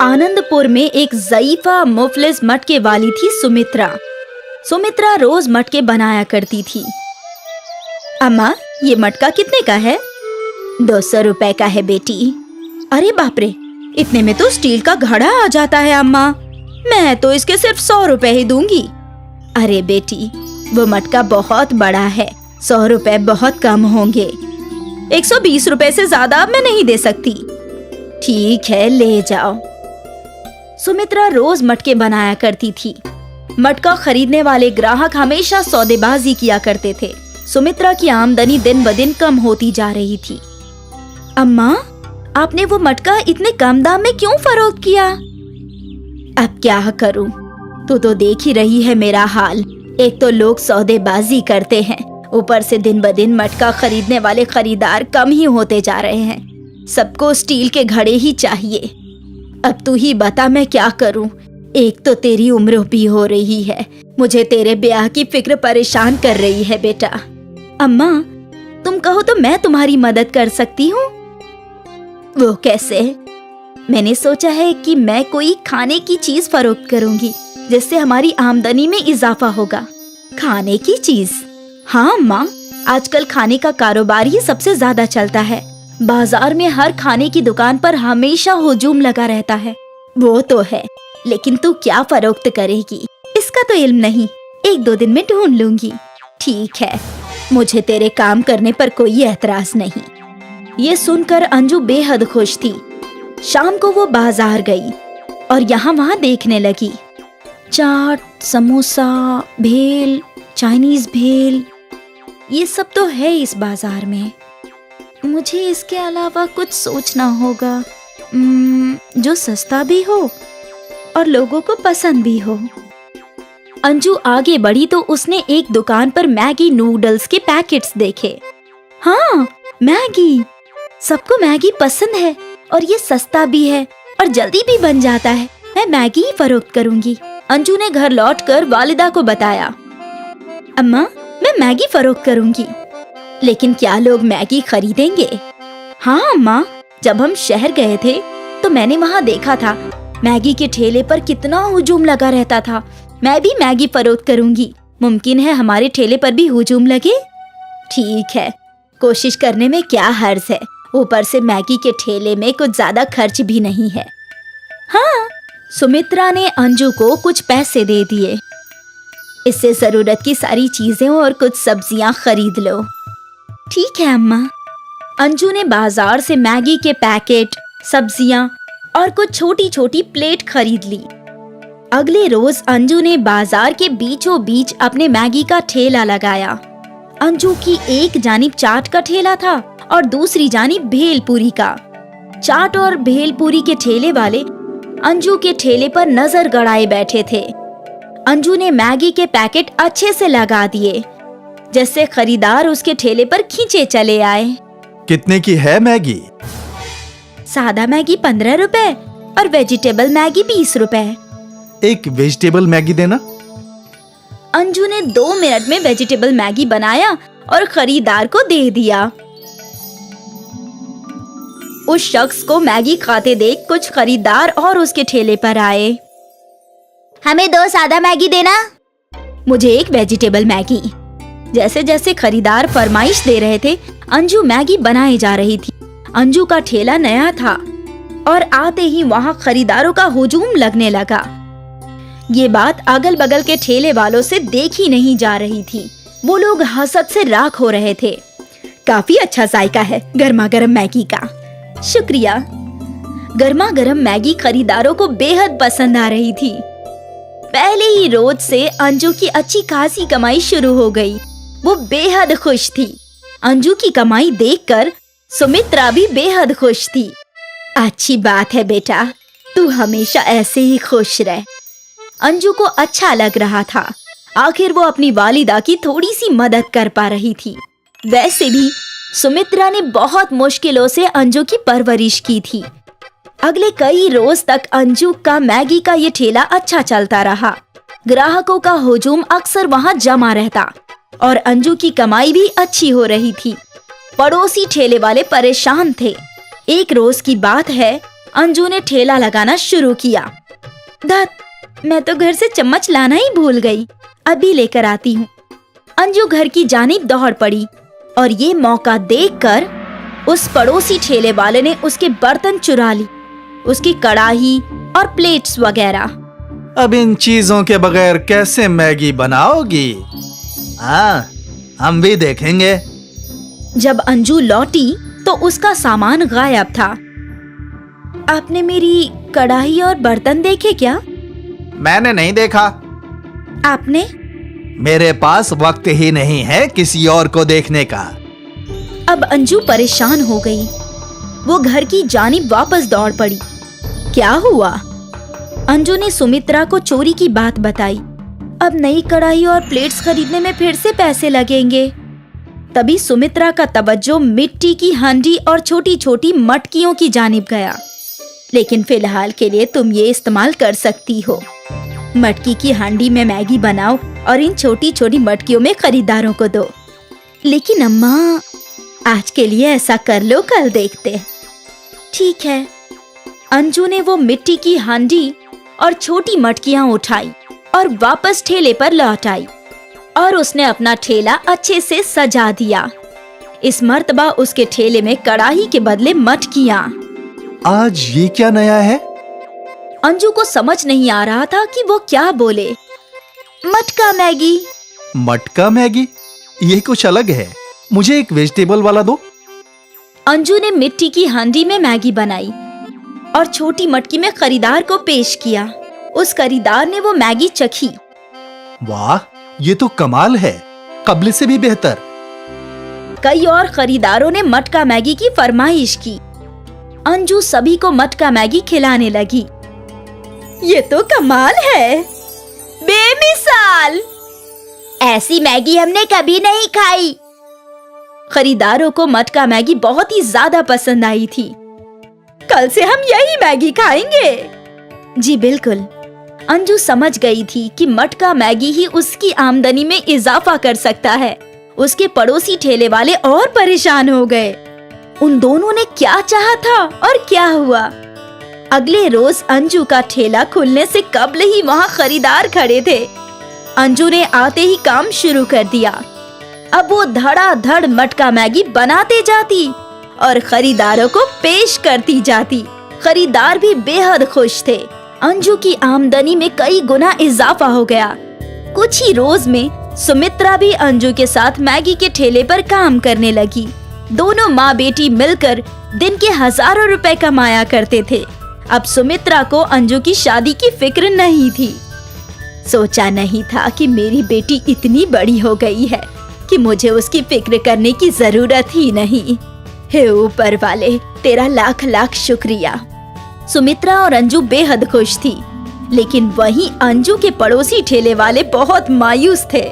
आनंदपुर में एक ज़ईफ़ा मुफलिस मटके वाली थी सुमित्रा। सुमित्रा रोज मटके बनाया करती थी। अम्मा, ये मटका कितने का है? 200 रुपए का है बेटी। अरे बाप रे, इतने में तो स्टील का घड़ा आ जाता है अम्मा। मैं तो इसके सिर्फ 100 रुपए ही दूंगी। अरे बेटी, वो मटका बहुत बड़ा है, 100 रुपए बहुत कम होंगे। 120 रुपए से ज्यादा मैं नहीं दे सकती। ठीक है, ले जाओ। सुमित्रा रोज मटके बनाया करती थी। मटका खरीदने वाले ग्राहक हमेशा सौदेबाजी किया करते थे। सुमित्रा की आमदनी दिन ब दिन कम होती जा रही थी। अम्मा, आपने वो मटका इतने कम दाम में क्यों फरोख्त किया? अब क्या करूं, तू तो देख ही रही है मेरा हाल। एक तो लोग सौदेबाजी करते हैं, ऊपर से दिन ब दिन मटका खरीदने वाले खरीदार कम ही होते जा रहे हैं। सबको स्टील के घड़े ही चाहिए। अब तू ही बता मैं क्या करूं। एक तो तेरी उम्र भी हो रही है, मुझे तेरे ब्याह की फिक्र परेशान कर रही है बेटा। अम्मा, तुम कहो तो मैं तुम्हारी मदद कर सकती हूँ। वो कैसे? मैंने सोचा है कि मैं कोई खाने की चीज फरोख्त करूंगी, जिससे हमारी आमदनी में इजाफा होगा। खाने की चीज? हाँ अम्मा, आजकल खाने का कारोबार ही सबसे ज्यादा चलता है। बाजार में हर खाने की दुकान पर हमेशा हुजूम लगा रहता है। वो तो है, लेकिन तू क्या फरोख्त करेगी इसका तो इल्म नहीं। 1-2 दिन में ढूंढ लूंगी। ठीक है, मुझे तेरे काम करने पर कोई एतराज नहीं। ये सुनकर अंजू बेहद खुश थी। शाम को वो बाजार गई और यहाँ वहाँ देखने लगी। चाट, समोसा, भेल, चाइनीज भेल, ये सब तो है इस बाजार में। मुझे इसके अलावा कुछ सोचना होगा जो सस्ता भी हो और लोगों को पसंद भी हो। अंजू आगे बढ़ी तो उसने एक दुकान पर मैगी नूडल्स के पैकेट्स देखे। हाँ, मैगी। सबको मैगी पसंद है और ये सस्ता भी है और जल्दी भी बन जाता है। मैं मैगी ही फरोख्त करूंगी। अंजू ने घर लौटकर वालिदा को बताया, अम्मा, मैं मैगी फरोख्त करूंगी। लेकिन क्या लोग मैगी खरीदेंगे? हाँ अम्मा, जब हम शहर गए थे तो मैंने वहाँ देखा था मैगी के ठेले पर कितना हुजूम लगा रहता था। मैं भी मैगी फरोख्त करूंगी। मुमकिन है हमारे ठेले पर भी हुजूम लगे। ठीक है, कोशिश करने में क्या हर्ज है। ऊपर से मैगी के ठेले में कुछ ज्यादा खर्च भी नहीं है। हाँ, सुमित्रा ने अंजू को कुछ पैसे दे दिए। इससे जरूरत की सारी चीजें और कुछ सब्जियां खरीद लो। ठीक है अम्मा। अंजू ने बाजार से मैगी के पैकेट, सब्जियां और कुछ छोटी छोटी प्लेट खरीद ली। अगले रोज अंजू ने बाजार के बीचों बीच अपने मैगी का ठेला लगाया। अंजू की एक जानिब चाट का ठेला था और दूसरी जानिब भेलपूरी का। चाट और भेलपूरी के ठेले वाले अंजू के ठेले पर नजर गड़ाए बैठे थे। अंजू ने मैगी के पैकेट अच्छे से लगा दिए, जिससे खरीदार उसके ठेले पर खींचे चले आए। कितने की है मैगी? सादा मैगी 15 रुपए और वेजिटेबल मैगी 20 रुपए। एक वेजिटेबल मैगी देना। अंजू ने 2 मिनट में वेजिटेबल मैगी बनाया और खरीदार को दे दिया। उस शख्स को मैगी खाते देख कुछ खरीदार और उसके ठेले पर आए। हमें 2 सादा मैगी देना। मुझे एक वेजिटेबल मैगी। जैसे जैसे खरीदार फरमाइश दे रहे थे, अंजू मैगी बनाई जा रही थी। अंजू का ठेला नया था और आते ही वहाँ खरीदारों का हुजूम लगने लगा। ये बात अगल बगल के ठेले वालों से देखी नहीं जा रही थी। वो लोग हसद से राख हो रहे थे। काफी अच्छा जायका है गर्मा गर्म मैगी का। शुक्रिया। गर्मा गर्म मैगी खरीदारों को बेहद पसंद आ रही थी। पहले ही रोज से अंजू की अच्छी खासी कमाई शुरू हो गई। वो बेहद खुश थी। अंजू की कमाई देखकर सुमित्रा भी बेहद खुश थी। अच्छी बात है बेटा, तू हमेशा ऐसे ही खुश रह। अंजू को अच्छा लग रहा था। आखिर वो अपनी वालिदा की थोड़ी सी मदद कर पा रही थी। वैसे भी सुमित्रा ने बहुत मुश्किलों से अंजू की परवरिश की थी। अगले कई रोज तक अंजू का मैगी का ये ठेला अच्छा चलता रहा। ग्राहकों का हुजूम अक्सर वहाँ जमा रहता और अंजू की कमाई भी अच्छी हो रही थी। पड़ोसी ठेले वाले परेशान थे। एक रोज की बात है, अंजू ने ठेला लगाना शुरू किया। धत, मैं तो घर से चम्मच लाना ही भूल गई, अभी लेकर आती हूँ। अंजू घर की जानिब दौड़ पड़ी और ये मौका देखकर उस पड़ोसी ठेले वाले ने उसके बर्तन चुरा ली, उसकी कढ़ाई और प्लेट्स वगैरह। अब इन चीजों के बगैर कैसे मैगी बनाओगी? हाँ, हम भी देखेंगे। जब अंजू लौटी तो उसका सामान गायब था। आपने मेरी कढ़ाई और बर्तन देखे क्या? मैंने नहीं देखा। आपने? मेरे पास वक्त ही नहीं है किसी और को देखने का। अब अंजू परेशान हो गई। वो घर की जानिब वापस दौड़ पड़ी। क्या हुआ? अंजू ने सुमित्रा को चोरी की बात बताई। अब नई कढ़ाई और प्लेट्स खरीदने में फिर से पैसे लगेंगे। तभी सुमित्रा का तवज्जो मिट्टी की हांडी और छोटी छोटी मटकियों की जानिब गया। लेकिन फिलहाल के लिए तुम ये इस्तेमाल कर सकती हो। मटकी की हांडी में मैगी बनाओ और इन छोटी छोटी मटकियों में खरीदारों को दो। लेकिन अम्मा, आज के लिए ऐसा कर लो, कल देखते। ठीक है। अंजू ने वो मिट्टी की हांडी और छोटी मटकियां उठाई और वापस ठेले पर लौट आई और उसने अपना ठेला अच्छे से सजा दिया। इस मर्तबा उसके ठेले में कढ़ाई के बदले मटकियां। आज ये क्या नया है? अंजू को समझ नहीं आ रहा था कि वो क्या बोले। मटका मैगी। मटका मैगी? ये कुछ अलग है। मुझे एक वेजिटेबल वाला दो। अंजू ने मिट्टी की हांडी में मैगी बनाई और छोटी मटकी में खरीदार को पेश किया। उस खरीदार ने वो मैगी चखी। वाह, ये तो कमाल है, कबल से भी बेहतर। कई और खरीदारों ने मटका मैगी की फरमाइश की। अंजू सभी को मटका मैगी खिलाने लगी। ये तो कमाल है, बेमिसाल। ऐसी मैगी हमने कभी नहीं खाई। खरीदारों को मटका मैगी बहुत ही ज्यादा पसंद आई थी। कल से हम यही मैगी खाएंगे। जी बिल्कुल। अंजू समझ गई थी कि मटका मैगी ही उसकी आमदनी में इजाफा कर सकता है। उसके पड़ोसी ठेले वाले और परेशान हो गए। उन दोनों ने क्या चाहा था और क्या हुआ? अगले रोज अंजू का ठेला खुलने से कबल ही वहाँ खरीदार खड़े थे। अंजू ने आते ही काम शुरू कर दिया। अब वो धड़ाधड़ मटका मैगी बनाते जाती और खरीदारों को पेश करती जाती। खरीदार भी बेहद खुश थे। अंजू की आमदनी में कई गुना इजाफा हो गया। कुछ ही रोज में सुमित्रा भी अंजू के साथ मैगी के ठेले पर काम करने लगी। दोनों माँ बेटी मिलकर दिन के हजारों रुपए कमाया करते थे। अब सुमित्रा को अंजू की शादी की फिक्र नहीं थी। सोचा नहीं था कि मेरी बेटी इतनी बड़ी हो गई है कि मुझे उसकी फिक्र करने की जरूरत ही नहीं। हे ऊपर वाले, तेरा लाख लाख शुक्रिया। सुमित्रा और अंजू बेहद खुश थी, लेकिन वहीं अंजू के पड़ोसी ठेले वाले बहुत मायूस थे।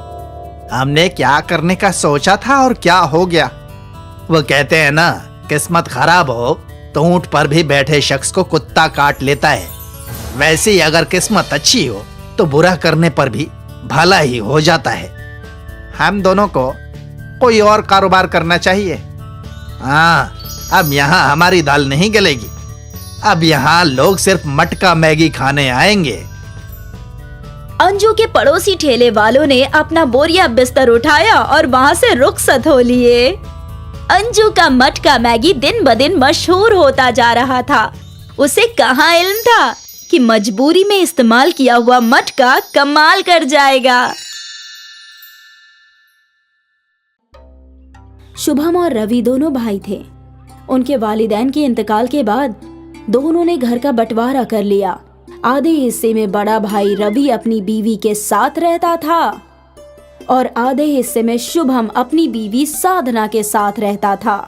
हमने क्या करने का सोचा था और क्या हो गया। वो कहते हैं ना, किस्मत खराब हो तो ऊंट पर भी बैठे शख्स को कुत्ता काट लेता है। वैसे ही अगर किस्मत अच्छी हो तो बुरा करने पर भी भला ही हो जाता है। हम दोनों को कोई और कारोबार करना चाहिए। हाँ, अब यहाँ हमारी दाल नहीं गलेगी। अब यहाँ लोग सिर्फ मटका मैगी खाने आएंगे। अंजू के पड़ोसी ठेले वालों ने अपना बोरिया बिस्तर उठाया और वहाँ से रुखसत हो लिए। अंजू का मटका मैगी दिन ब दिन मशहूर होता जा रहा था। उसे कहाँ इल्म था कि मजबूरी में इस्तेमाल किया हुआ मटका कमाल कर जाएगा। शुभम और रवि दोनों भाई थे। उनके वालिदैन के इंतकाल के बाद दोनों ने घर का बंटवारा कर लिया। आधे हिस्से में बड़ा भाई रवि अपनी बीवी के साथ रहता था और आधे हिस्से में शुभम अपनी बीवी साधना के साथ रहता था।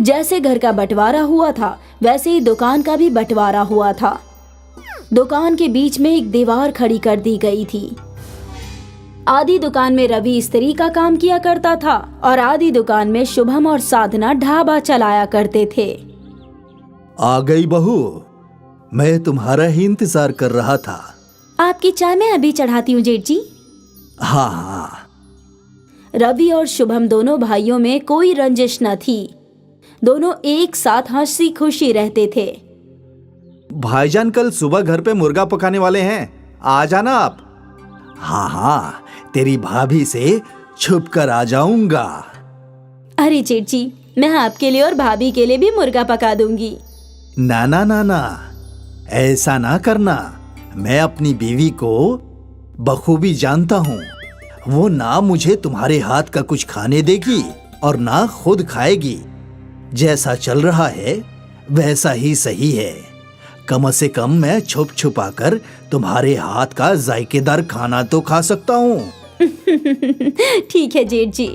जैसे घर का बंटवारा हुआ था, वैसे ही दुकान का भी बंटवारा हुआ था। दुकान के बीच में एक दीवार खड़ी कर दी गई थी। आधी दुकान में रवि स्त्री का काम किया करता था और आधी दुकान में शुभम और साधना ढाबा चलाया करते थे। आ गई बहू, मैं तुम्हारा ही इंतजार कर रहा था। आपकी चाय मैं अभी चढ़ाती हूँ जेठ जी। हाँ। रवि और शुभम दोनों भाइयों में कोई रंजिश न थी। दोनों एक साथ हंसी खुशी रहते थे। भाईजान कल सुबह घर पे मुर्गा पकाने वाले हैं, आ जाना आप। हाँ हाँ, तेरी भाभी से छुप कर आ जाऊंगा। अरे जेठ जी, मैं आपके लिए और भाभी के लिए भी मुर्गा पका दूंगी। ना ना ना ना, ऐसा ना करना। मैं अपनी बीवी को बखूबी जानता हूँ। वो ना मुझे तुम्हारे हाथ का कुछ खाने देगी और ना खुद खाएगी। जैसा चल रहा है वैसा ही सही है। कम से कम मैं छुप छुपा कर तुम्हारे हाथ का जायकेदार खाना तो खा सकता हूँ। ठीक है जेठ जी।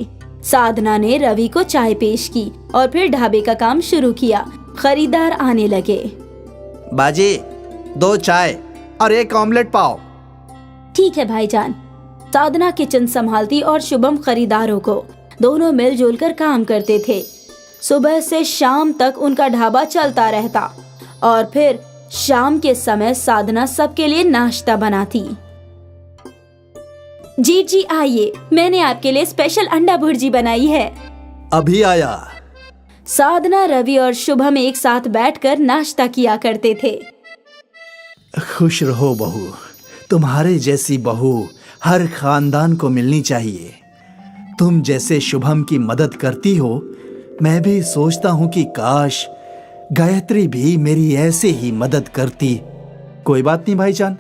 साधना ने रवि को चाय पेश की और फिर ढाबे का काम शुरू किया। खरीदार आने लगे। बाजी, 2 चाय और 1 ऑमलेट पाव। ठीक है भाईजान। साधना किचन संभालती और शुभम खरीदारों को। दोनों मिलजुल कर काम करते थे। सुबह से शाम तक उनका ढाबा चलता रहता और फिर शाम के समय साधना सबके लिए नाश्ता बनाती। जी जी आइए, मैंने आपके लिए स्पेशल अंडा भुर्जी बनाई है। अभी आया। साधना, रवि और शुभम एक साथ बैठकर नाश्ता किया करते थे। खुश रहो बहू, तुम्हारे जैसी बहू हर खानदान को मिलनी चाहिए। तुम जैसे शुभम की मदद करती हो, मैं भी सोचता हूँ कि काश गायत्री भी मेरी ऐसे ही मदद करती। कोई बात नहीं भाईजान,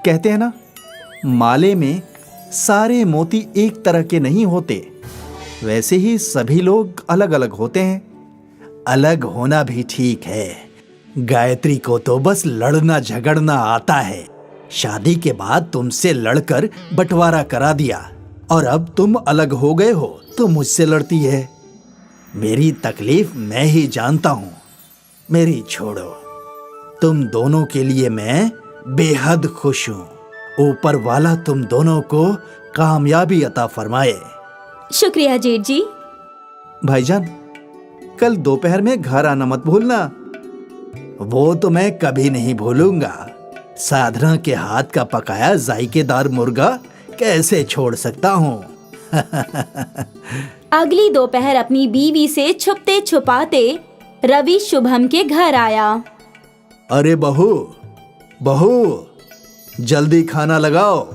कहते हैं ना, माले में सारे मोती एक तरह के नहीं होते, वैसे ही सभी लोग अलग अलग होते हैं। अलग होना भी ठीक है। गायत्री को तो बस लड़ना झगड़ना आता है। शादी के बाद तुमसे लड़कर बंटवारा करा दिया और अब तुम अलग हो गए हो तो मुझसे लड़ती है। मेरी तकलीफ मैं ही जानता हूँ। मेरी छोड़ो, तुम दोनों के लिए मैं बेहद खुश हूँ। ऊपर वाला तुम दोनों को कामयाबी अता फरमाए। शुक्रिया जेठ जी। भाईजान, कल दोपहर में घर आना मत भूलना। वो तो मैं कभी नहीं भूलूंगा। साधना के हाथ का पकाया जायकेदार मुर्गा कैसे छोड़ सकता हूँ। अगली दोपहर अपनी बीवी से छुपते छुपाते रवि शुभम के घर आया। अरे बहू, बहू, जल्दी खाना लगाओ।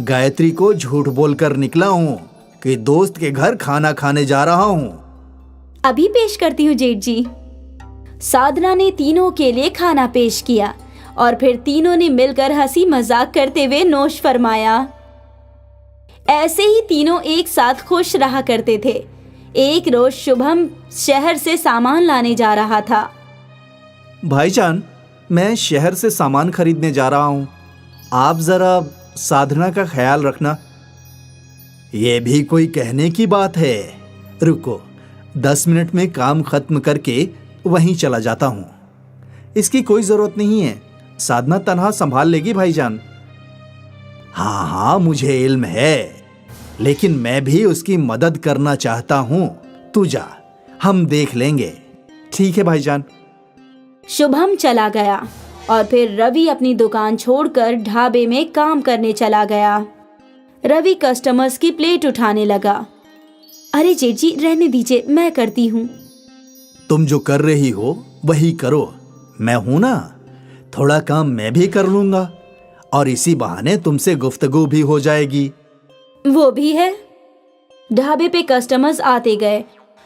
गायत्री को झूठ बोलकर निकला हूँ कि दोस्त के घर खाना खाने जा रहा हूँ। अभी पेश करती हूँ जेठ जी। साधना ने तीनों के लिए खाना पेश किया और फिर तीनों ने मिलकर हंसी मजाक करते हुए नोश फरमाया। ऐसे ही तीनों एक साथ खुश रहा करते थे। एक रोज शुभम शहर से सामान लाने जा रहा था। भाईजान, मैं शहर से सामान खरीदने जा रहा हूँ। आप जरा साधना का ख्याल रखना। ये भी कोई कहने की बात है। रुको, 10 मिनट में काम खत्म करके वहीं चला जाता हूँ। इसकी कोई जरूरत नहीं है, साधना तन्हा संभाल लेगी भाईजान। हाँ हाँ, मुझे इल्म है, लेकिन मैं भी उसकी मदद करना चाहता हूँ। तू जा, हम देख लेंगे। ठीक है भाईजान। शुभम चला गया और फिर रवि अपनी दुकान छोड़कर ढाबे में काम करने चला गया। रवि कस्टमर्स की प्लेट उठाने लगा। अरे जेठ जी, रहने दीजिए, मैं करती हूँ। तुम जो कर रही हो वही करो, मैं हूं ना। थोड़ा काम मैं भी कर लूंगा और इसी बहाने तुमसे गुफ्तगू भी हो जाएगी। वो भी है। ढाबे पे कस्टमर्स आते गए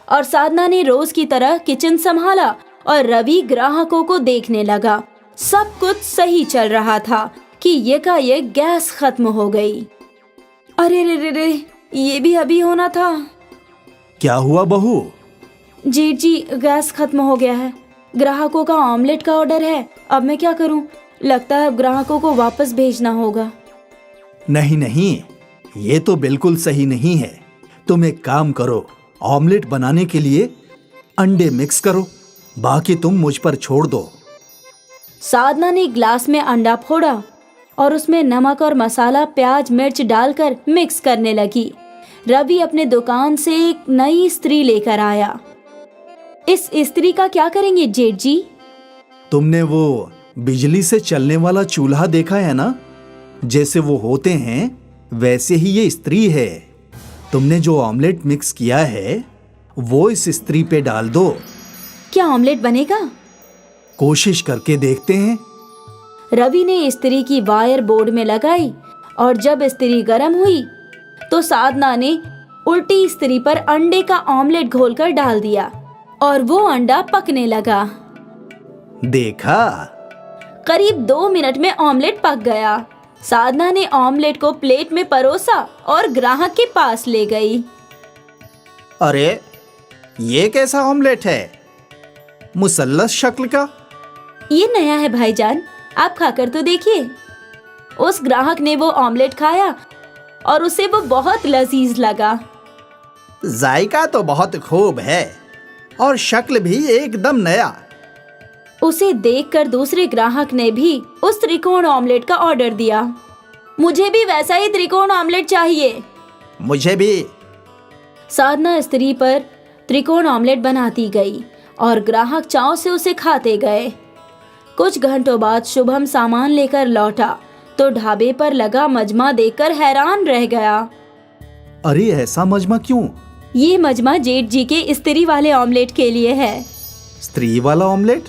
और साधना ने रोज की तरह किचन संभाला और रवि ग्राहकों को देखने लगा। सब कुछ सही चल रहा था कि यकायक गैस खत्म हो गई। अरे रे रे रे, ये भी अभी होना था। क्या हुआ बहू? जेठ जी, गैस खत्म हो गया है। ग्राहकों का ऑमलेट का ऑर्डर है। अब मैं क्या करूं? लगता है अब ग्राहकों को वापस भेजना होगा। नहीं नहीं, ये तो बिल्कुल सही नहीं है। तुम एक काम करो, ऑमलेट बनाने के लिए अंडे मिक्स करो, बाकी तुम मुझ पर छोड़ दो। साधना ने ग्लास में अंडा फोड़ा और उसमें नमक और मसाला, प्याज, मिर्च डालकर मिक्स करने लगी। रवि अपने दुकान से एक नई इस्त्री लेकर आया। इस इस्त्री का क्या करेंगे जेठ जी? तुमने वो बिजली से चलने वाला चूल्हा देखा है ना? जैसे वो होते हैं वैसे ही ये इस्त्री है। तुमने जो ऑमलेट मिक्स किया है वो इस स्त्री पे डाल दो। क्या ऑमलेट बनेगा? कोशिश करके देखते हैं। रवि ने स्त्री की वायर बोर्ड में लगाई और जब स्त्री गर्म हुई तो साधना ने उल्टी स्त्री पर अंडे का ऑमलेट घोलकर डाल दिया और वो अंडा पकने लगा। देखा? करीब 2 मिनट में ऑमलेट पक गया। साधना ने ऑमलेट को प्लेट में परोसा और ग्राहक के पास ले गई। अरे, ये कैसा ऑमलेट है? मुसल्लस शक्ल का। ये नया है भाईजान, आप खाकर तो देखिए। उस ग्राहक ने वो ऑमलेट खाया और उसे वो बहुत लजीज लगा। जायका तो बहुत खूब है और शक्ल भी एकदम नया। उसे देखकर दूसरे ग्राहक ने भी उस त्रिकोण ऑमलेट का ऑर्डर दिया। मुझे भी वैसा ही त्रिकोण ऑमलेट चाहिए। मुझे भी। साधना स्त्री पर त्रिकोण ऑमलेट बनाती गई और ग्राहक चाव से उसे खाते गए। कुछ घंटों बाद शुभम सामान लेकर लौटा तो ढाबे पर लगा मजमा देखकर हैरान रह गया। अरे, ऐसा मजमा क्यों? ये मजमा जेठ जी के स्त्री वाले ऑमलेट के लिए है। स्त्री वाला ऑमलेट?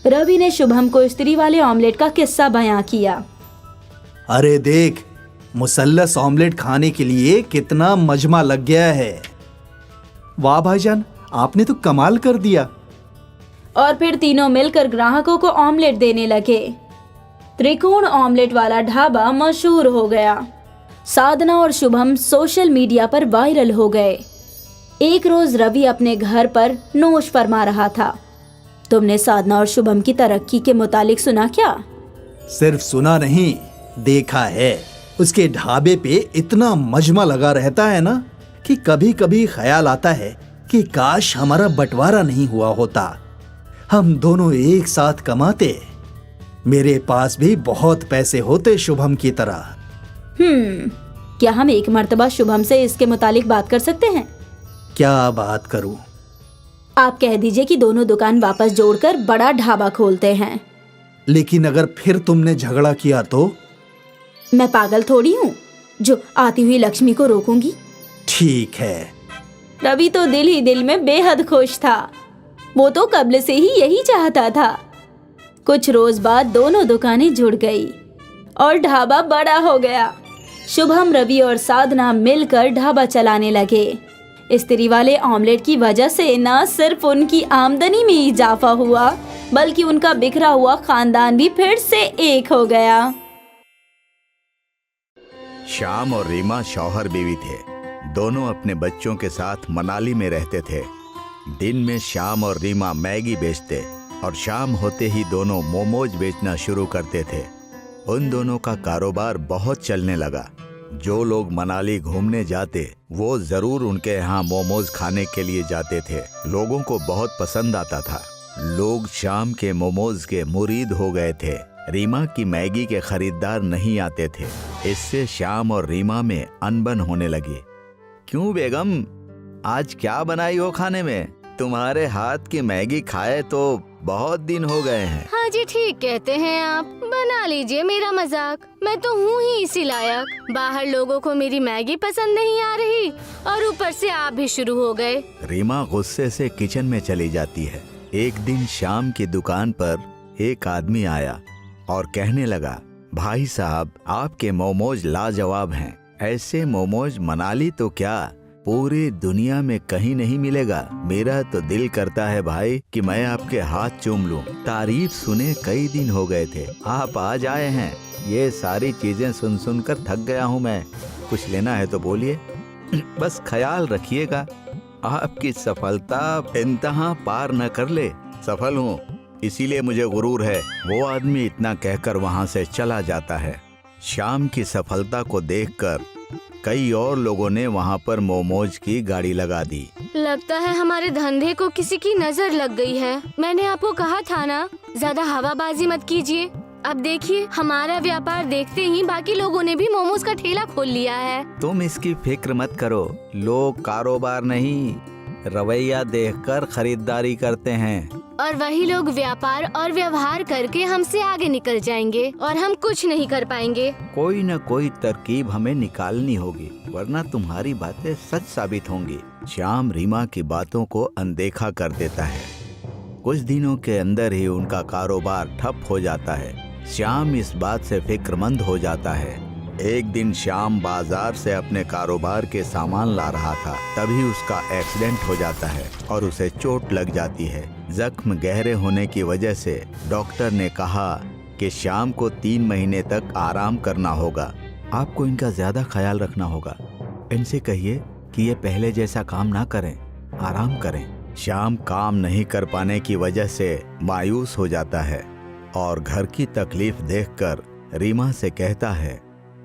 रवि ने शुभम को स्त्री वाले ऑमलेट का किस्सा बयां किया। अरे देख, मुसल्लस ऑमलेट खाने के लिए कितना मजमा लग गया है। वाह भाईजान, आपने तो कमाल कर दिया। और फिर तीनों मिलकर ग्राहकों को ऑमलेट देने लगे। त्रिकोण ऑमलेट वाला ढाबा मशहूर हो गया। साधना और शुभम सोशल मीडिया पर वायरल हो गए। एक रोज रवि अपने घर पर नोश फरमा रहा था। तुमने साधना और शुभम की तरक्की के मुतालिक सुना क्या? सिर्फ सुना नहीं, देखा है। उसके ढाबे पे इतना मजमा लगा रहता है ना कि कभी कभी ख्याल आता है कि काश हमारा बंटवारा नहीं हुआ होता, हम दोनों एक साथ कमाते, मेरे पास भी बहुत पैसे होते शुभम की तरह। क्या हम एक मर्तबा शुभम से इसके मुतालिक बात कर सकते हैं? क्या बात करूं? आप कह दीजिए कि दोनों दुकान वापस जोड़कर बड़ा ढाबा खोलते हैं। लेकिन अगर फिर तुमने झगड़ा किया तो? मैं पागल थोड़ी हूँ जो आती हुई लक्ष्मी को रोकूंगी। ठीक है। रवि तो दिल ही दिल में बेहद खुश था। वो तो कब्ल से ही यही चाहता था। कुछ रोज बाद दोनों दुकानें जुड़ गई और ढाबा बड़ा हो गया। शुभम, रवि और साधना मिलकर ढाबा चलाने लगे। स्त्री वाले ऑमलेट की वजह से न सिर्फ उनकी आमदनी में इजाफा हुआ बल्कि उनका बिखरा हुआ खानदान भी फिर से एक हो गया। श्याम और रीमा शौहर बीवी थे। दोनों अपने बच्चों के साथ मनाली में रहते थे। दिन में श्याम और रीमा मैगी बेचते और शाम होते ही दोनों मोमोज बेचना शुरू करते थे। उन दोनों का कारोबार बहुत चलने लगा। जो लोग मनाली घूमने जाते वो जरूर उनके यहाँ मोमोज खाने के लिए जाते थे। लोगों को बहुत पसंद आता था। लोग शाम के मोमोज के मुरीद हो गए थे। रीमा की मैगी के खरीदार नहीं आते थे। इससे श्याम और रीमा में अनबन होने लगी। क्यों बेगम, आज क्या बनाई हो खाने में? तुम्हारे हाथ की मैगी खाए तो बहुत दिन हो गए हैं। हाँ जी, ठीक कहते हैं आप। बना लीजिए मेरा मजाक, मैं तो हूँ ही इसी लायक। बाहर लोगों को मेरी मैगी पसंद नहीं आ रही और ऊपर से आप भी शुरू हो गए। रीमा गुस्से से किचन में चली जाती है। एक दिन शाम की दुकान पर एक आदमी आया और कहने लगा, भाई साहब, आपके मोमोज लाजवाब हैं। ऐसे मोमोज मनाली तो क्या पूरी दुनिया में कहीं नहीं मिलेगा। मेरा तो दिल करता है भाई कि मैं आपके हाथ चूम लूं। तारीफ सुने कई दिन हो गए थे, आप आज आए हैं। ये सारी चीजें सुन सुनकर थक गया हूं मैं। कुछ लेना है तो बोलिए, बस ख्याल रखिएगा आपकी सफलता इंतहा पार न कर ले। सफल हूँ इसीलिए मुझे गुरूर है। वो आदमी इतना कहकर वहाँ से चला जाता है। शाम की सफलता को देखकर कई और लोगों ने वहाँ पर मोमोज की गाड़ी लगा दी। लगता है हमारे धंधे को किसी की नजर लग गई है। मैंने आपको कहा था ना, ज्यादा हवाबाजी मत कीजिए। अब देखिए, हमारा व्यापार देखते ही बाकी लोगों ने भी मोमोज का ठेला खोल लिया है। तुम इसकी फिक्र मत करो। लोग कारोबार नहीं, रवैया देखकर खरीदारी करते हैं और वही लोग व्यापार और व्यवहार करके हमसे आगे निकल जाएंगे और हम कुछ नहीं कर पाएंगे। कोई न कोई तरकीब हमें निकालनी होगी। वरना तुम्हारी बातें सच साबित होंगी। श्याम रीमा की बातों को अनदेखा कर देता है। कुछ दिनों के अंदर ही उनका कारोबार ठप हो जाता है। श्याम इस बात से फिक्रमंद हो जाता है। एक दिन श्याम बाजार से अपने कारोबार के सामान ला रहा था, तभी उसका एक्सीडेंट हो जाता है और उसे चोट लग जाती है। जख्म गहरे होने की वजह से डॉक्टर ने कहा कि श्याम को 3 महीने तक आराम करना होगा। आपको इनका ज्यादा ख्याल रखना होगा। इनसे कहिए कि ये पहले जैसा काम ना करें, आराम करें। श्याम काम नहीं कर पाने की वजह से मायूस हो जाता है और घर की तकलीफ देखकर रीमा से कहता है,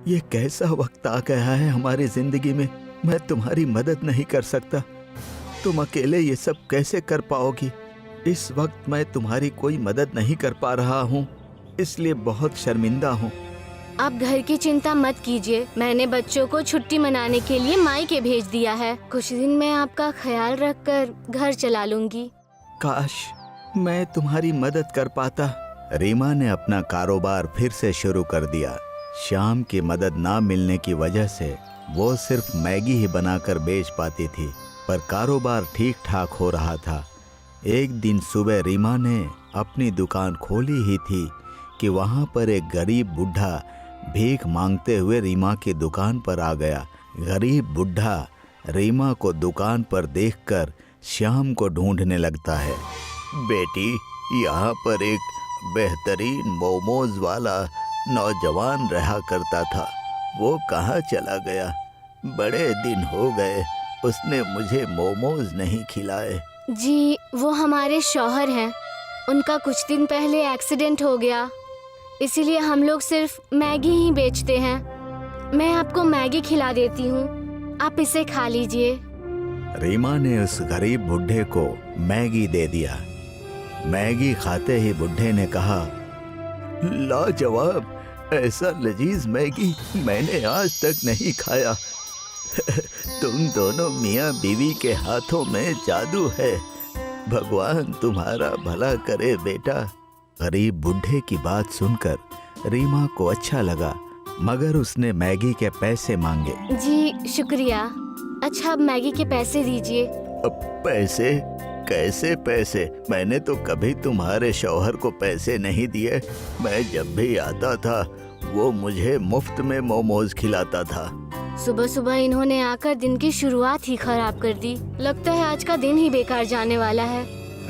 ये कैसा वक्त आ गया है हमारी जिंदगी में, मैं तुम्हारी मदद नहीं कर सकता। तुम अकेले ये सब कैसे कर पाओगी? इस वक्त मैं तुम्हारी कोई मदद नहीं कर पा रहा हूँ, इसलिए बहुत शर्मिंदा हूँ। आप घर की चिंता मत कीजिए, मैंने बच्चों को छुट्टी मनाने के लिए मायके भेज दिया है। कुछ दिन मैं आपका ख्याल रखकर घर चला लूंगी। काश मैं तुम्हारी मदद कर पाता। रीमा ने अपना कारोबार फिर से शुरू कर दिया। श्याम की मदद ना मिलने की वजह से वो सिर्फ मैगी ही बनाकर बेच पाती थी, पर कारोबार ठीक ठाक हो रहा था। एक दिन सुबह रीमा ने अपनी दुकान खोली ही थी कि वहाँ पर एक गरीब बुढ़ा भीख मांगते हुए रीमा की दुकान पर आ गया। गरीब बुढ़ा रीमा को दुकान पर देखकर श्याम को ढूंढने लगता है। बेटी, यहाँ पर एक बेहतरीन मोमोज वाला नौजवान रहा करता था, वो कहाँ चला गया? बड़े दिन हो गए उसने मुझे मोमोज नहीं खिलाए। जी, वो हमारे शौहर हैं। उनका कुछ दिन पहले एक्सीडेंट हो गया, इसीलिए हम लोग सिर्फ मैगी ही बेचते हैं। मैं आपको मैगी खिला देती हूँ, आप इसे खा लीजिए। रीमा ने उस गरीब बुढ़े को मैगी दे दिया। मैगी खाते ही बुढ़े ने कहा, लाजवाब, ऐसा लजीज मैगी मैंने आज तक नहीं खाया। तुम दोनों मियाँ बीवी के हाथों में जादू है, भगवान तुम्हारा भला करे बेटा। गरीब बुढ़े की बात सुनकर रीमा को अच्छा लगा, मगर उसने मैगी के पैसे मांगे। जी शुक्रिया। अच्छा, अब मैगी के पैसे दीजिए। अब पैसे? कैसे पैसे? मैंने तो कभी तुम्हारे शौहर को पैसे नहीं दिए। मैं जब भी आता था वो मुझे मुफ्त में मोमोज खिलाता था। सुबह सुबह इन्होंने आकर दिन की शुरुआत ही खराब कर दी। लगता है आज का दिन ही बेकार जाने वाला है।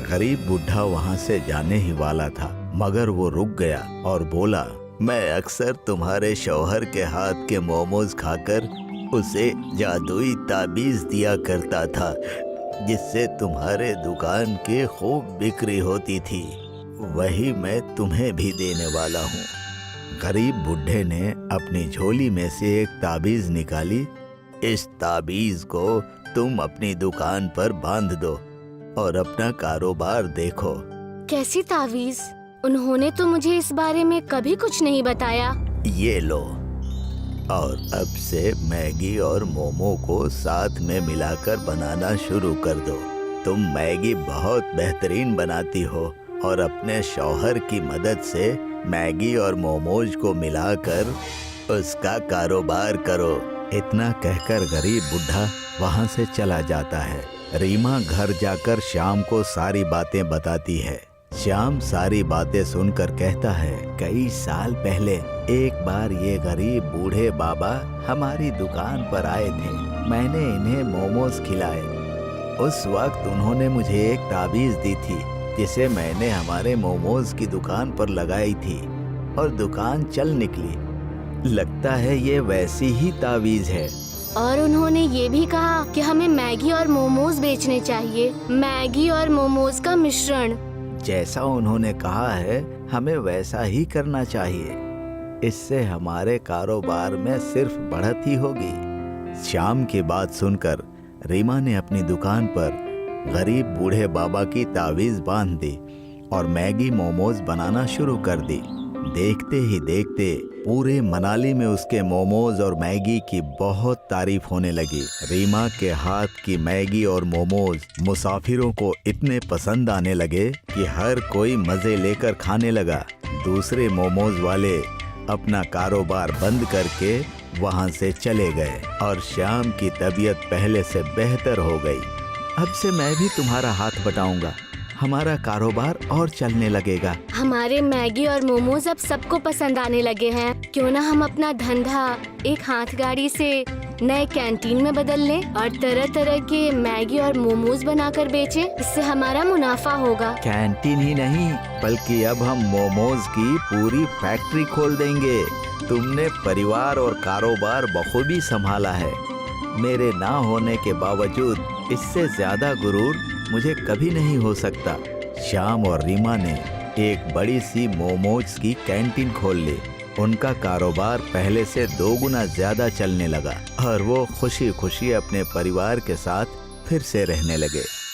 गरीब बुढ़ा वहाँ से जाने ही वाला था, मगर वो रुक गया और बोला, मैं अक्सर तुम्हारे शौहर के हाथ के मोमोज खाकर उसे जादुई ताबीज दिया करता था, जिससे तुम्हारे दुकान की खूब बिक्री होती थी। वही मैं तुम्हें भी देने वाला हूँ। गरीब बुढ़े ने अपनी झोली में से एक ताबीज निकाली। इस ताबीज को तुम अपनी दुकान पर बांध दो और अपना कारोबार देखो। कैसी तावीज? उन्होंने तो मुझे इस बारे में कभी कुछ नहीं बताया। ये लो, और अब से मैगी और मोमो को साथ में मिलाकर बनाना शुरू कर दो। तुम मैगी बहुत बेहतरीन बनाती हो और अपने शौहर की मदद से मैगी और मोमोज को मिलाकर उसका कारोबार करो। इतना कहकर गरीब बुढ़ा वहाँ से चला जाता है। रीमा घर जाकर श्याम को सारी बातें बताती है। श्याम सारी बातें सुनकर कहता है, कई साल पहले एक बार ये गरीब बूढ़े बाबा हमारी दुकान पर आए थे। मैंने इन्हें मोमोज खिलाए। उस वक्त उन्होंने मुझे एक ताबीज दी थी, जिसे मैंने हमारे मोमोज की दुकान पर लगाई थी और दुकान चल निकली। लगता है ये वैसी ही ताबीज है। और उन्होंने ये भी कहा कि हमें मैगी और मोमोज बेचने चाहिए, मैगी और मोमोज का मिश्रण। जैसा उन्होंने कहा है हमें वैसा ही करना चाहिए। इससे हमारे कारोबार में सिर्फ बढ़त ही होगी। श्याम की बात सुनकर रीमा ने अपनी दुकान पर गरीब बूढ़े बाबा की तावीज बांध दी और मैगी मोमोज बनाना शुरू कर दी। देखते ही देखते पूरे मनाली में उसके मोमोज और मैगी की बहुत तारीफ होने लगी। रीमा के हाथ की मैगी और मोमोज मुसाफिरों को इतने पसंद आने लगे कि हर कोई मजे लेकर खाने लगा। दूसरे मोमोज वाले अपना कारोबार बंद करके वहाँ से चले गए और श्याम की तबीयत पहले से बेहतर हो गई। अब से मैं भी तुम्हारा हाथ बटाऊंगा, हमारा कारोबार और चलने लगेगा। हमारे मैगी और मोमोज अब सबको पसंद आने लगे हैं। क्यों ना हम अपना धंधा एक हाथ गाड़ी से नए कैंटीन में बदल लें और तरह तरह के मैगी और मोमोज बनाकर बेचें। इससे हमारा मुनाफा होगा। कैंटीन ही नहीं बल्कि अब हम मोमोज की पूरी फैक्ट्री खोल देंगे। तुमने परिवार और कारोबार बखूबी संभाला है। मेरे ना होने के बावजूद इससे ज्यादा गुरूर मुझे कभी नहीं हो सकता। श्याम और रीमा ने एक बड़ी सी मोमोज की कैंटीन खोल ली। उनका कारोबार पहले से 2 गुना ज्यादा चलने लगा और वो खुशी खुशी अपने परिवार के साथ फिर से रहने लगे।